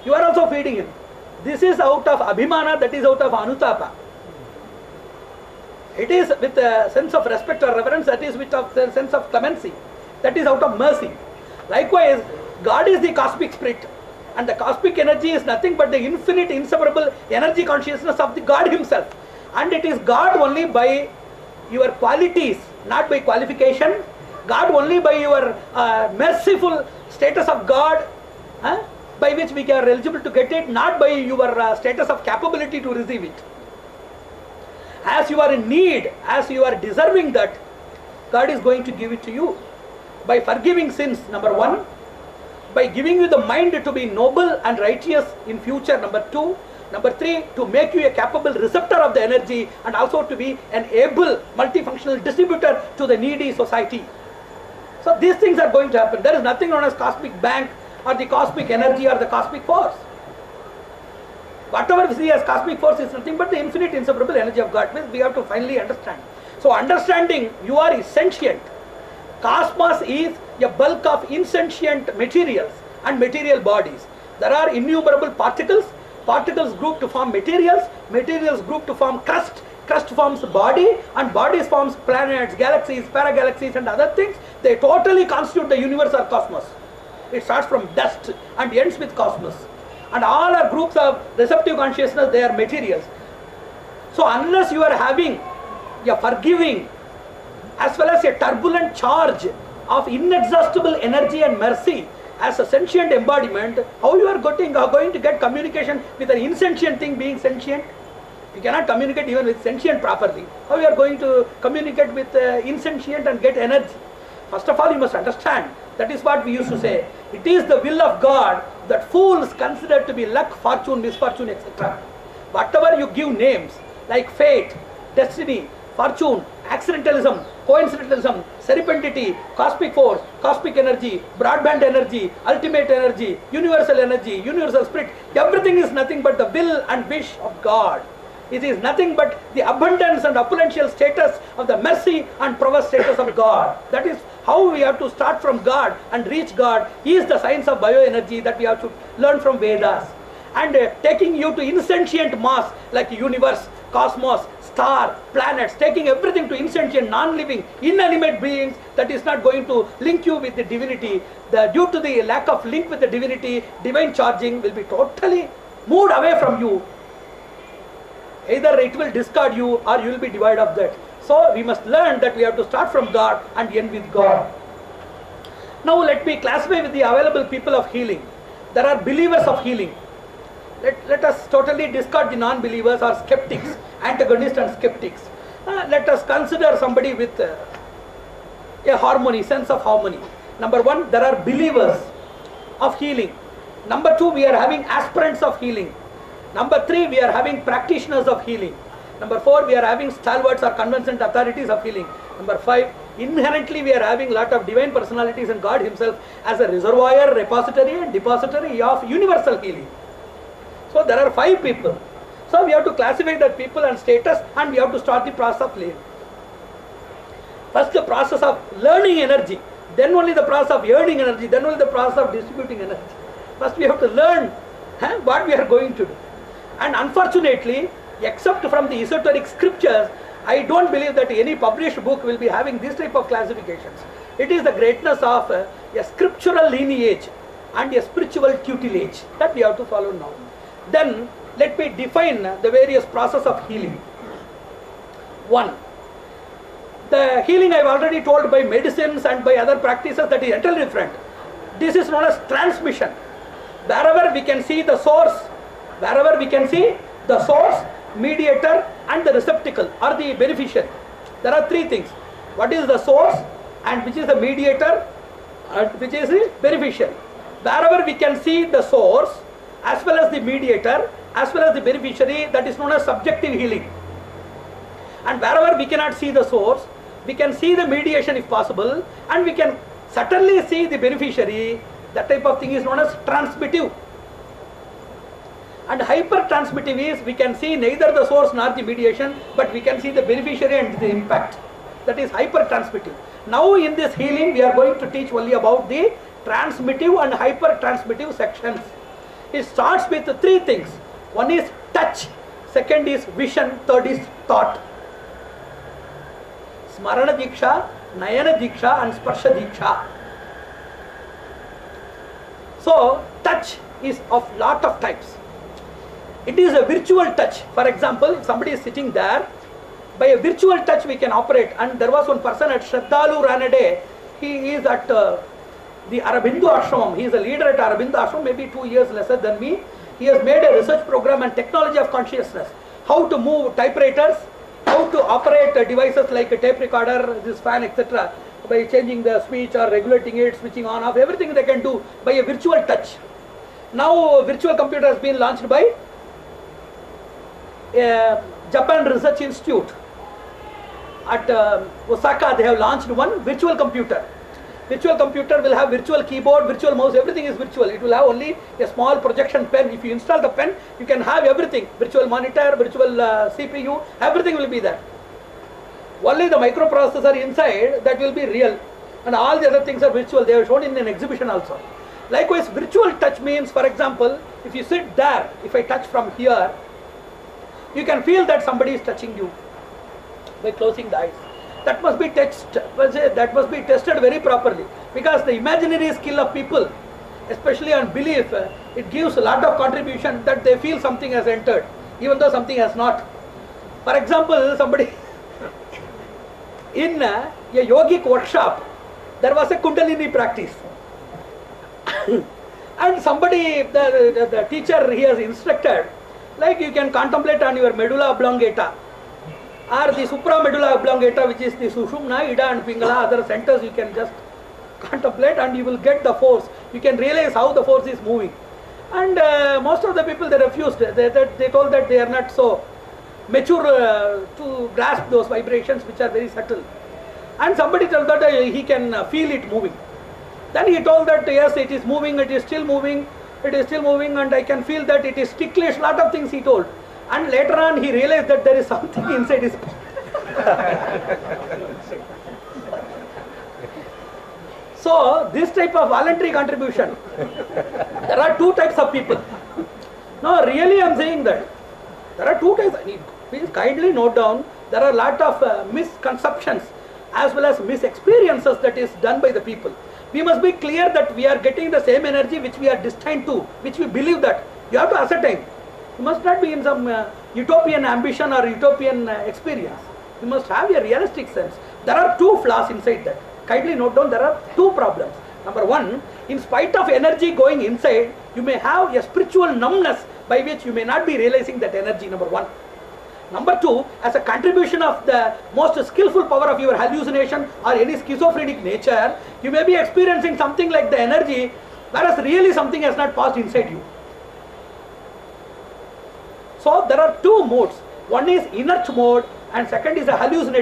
You are also feeding him. This is out of abhimana, that is out of anutapa. It is with a sense of respect or reverence, that is with a sense of clemency, that is out of mercy. Likewise, God is the cosmic spirit, and the cosmic energy is nothing but the infinite, inseparable energy consciousness of the God himself. And it is God only by your qualities, not by qualification. God only by your merciful status of God, by which we are eligible to get it, not by your status of capability to receive it. As you are in need, as you are deserving that, God is going to give it to you. By forgiving sins, number one. By giving you the mind to be noble and righteous in future, number two. Number three, to make you a capable receptor of the energy, and also to be an able multifunctional distributor to the needy society. So these things are going to happen. There is nothing known as cosmic bank or the cosmic energy or the cosmic force. Whatever we see as cosmic force is nothing but the infinite, inseparable energy of God, which we have to finally understand. So understanding you are insentient. Cosmos is a bulk of insentient materials and material bodies. There are innumerable particles. Particles group to form materials. Materials group to form crust. Crust forms body, and bodies forms planets, galaxies, paragalaxies, and other things. They totally constitute the universe or cosmos. It starts from dust and ends with cosmos. And all are groups of receptive consciousness, they are materials. So unless you are having a forgiving as well as a turbulent charge of inexhaustible energy and mercy as a sentient embodiment, how you are going to get communication with an insentient thing being sentient? You cannot communicate even with sentient properly. How you are going to communicate with insentient and get energy? First of all, you must understand, that is what we used to say, it is the will of God that fools consider to be luck, fortune, misfortune, etc. Whatever you give names like fate, destiny, fortune, accidentalism, coincidentalism, serendipity, cosmic force, cosmic energy, broadband energy, ultimate energy, universal spirit, everything is nothing but the will and wish of God. It is nothing but the abundance and opulential status of the mercy and prowess status of God. That is how we have to start from God and reach God. He is the science of bioenergy that we have to learn from Vedas. And taking you to insentient mass like universe, cosmos, star, planets, taking everything to insentient, non-living, inanimate beings, that is not going to link you with the divinity. Due to the lack of link with the divinity, divine charging will be totally moved away from you. Either it will discard you or you will be devoid of that. So we must learn that we have to start from God and end with God. Now let me classify with the available people of healing. There are believers of healing. Let us totally discard the non-believers or skeptics, antagonists and skeptics. Let us consider somebody with a harmony, sense of harmony. Number one, there are believers of healing. Number two, we are having aspirants of healing. Number three, we are having practitioners of healing. Number four, we are having stalwarts or convinced authorities of healing. Number five, inherently we are having lot of divine personalities and God himself as a reservoir, repository and depository of universal healing. So there are five people. So we have to classify that people and status, and we have to start the process of learning. First the process of learning energy, then only the process of earning energy, then only the process of distributing energy. First we have to learn what we are going to do. And unfortunately, except from the esoteric scriptures, I don't believe that any published book will be having this type of classifications. It is the greatness of a scriptural lineage and a spiritual tutelage that we have to follow now. Then let me define the various process of healing. One, the healing I have already told by medicines and by other practices, that is entirely different. This is known as transmission. Wherever we can see the source, mediator and the receptacle or the beneficiary. There are three things. What is the source, and which is the mediator, and which is the beneficiary. Wherever we can see the source as well as the mediator as well as the beneficiary, that is known as subjective healing. And wherever we cannot see the source, we can see the mediation if possible, and we can certainly see the beneficiary. That type of thing is known as transmittive. And hypertransmittive is we can see neither the source nor the mediation, but we can see the beneficiary and the impact. That is hypertransmittive. Now in this healing we are going to teach only about the transmittive and hypertransmittive sections. It starts with three things. One is touch, second is vision, third is thought. Smarana Diksha, Nayana Diksha and Sparsha Diksha. So touch is of lot of types. It is a virtual touch. For example, if somebody is sitting there, by a virtual touch we can operate. And there was one person at Shraddhalu Ranade. He is at the Aurobindo Ashram. He is a leader at Aurobindo Ashram, maybe 2 years lesser than me. He has made a research program on technology of consciousness. How to move typewriters, how to operate devices like a tape recorder, this fan, etc. by changing the switch or regulating it, switching on off, everything they can do by a virtual touch. Now virtual computer has been launched by Japan Research Institute. At Osaka they have launched one virtual computer. Virtual computer will have virtual keyboard, virtual mouse, everything is virtual. It will have only a small projection pen. If you install the pen, you can have everything. Virtual monitor, virtual CPU, everything will be there. Only the microprocessor inside, that will be real. And all the other things are virtual. They are shown in an exhibition also. Likewise, virtual touch means, for example, if you sit there, if I touch from here, you can feel that somebody is touching you by closing the eyes. That must be tested very properly, because the imaginary skill of people, especially on belief, it gives a lot of contribution that they feel something has entered, even though something has not. For example, somebody in a yogic workshop, there was a Kundalini practice. And somebody, the teacher, he has instructed, like you can contemplate on your medulla oblongata, or the supramedulla oblongata, which is the Sushumna, Ida and Pingala, other centers, you can just contemplate and you will get the force. You can realize how the force is moving. And most of the people, they refused. They told that they are not so mature to grasp those vibrations which are very subtle. And somebody told that he can feel it moving. Then he told that yes, it is moving, it is still moving, it is still moving, and I can feel that it is ticklish, lot of things he told. And later on he realized that there is something inside his So this type of voluntary contribution, there are two types of people. No, really I am saying that there are two types. Please kindly note down, there are a lot of misconceptions as well as misexperiences that is done by the people. We must be clear that we are getting the same energy which we are destined to, which we believe that. You have to ascertain. You must not be in some utopian ambition or utopian experience. You must have a realistic sense. There are two flaws inside that. Kindly note down, there are two problems. Number one, in spite of energy going inside, you may have a spiritual numbness by which you may not be realizing that energy, number one. Number two, as a contribution of the most skillful power of your hallucination or any schizophrenic nature, you may be experiencing something like the energy, whereas really something has not passed inside you. So there are two modes. One is inert mode and second is a hallucinatory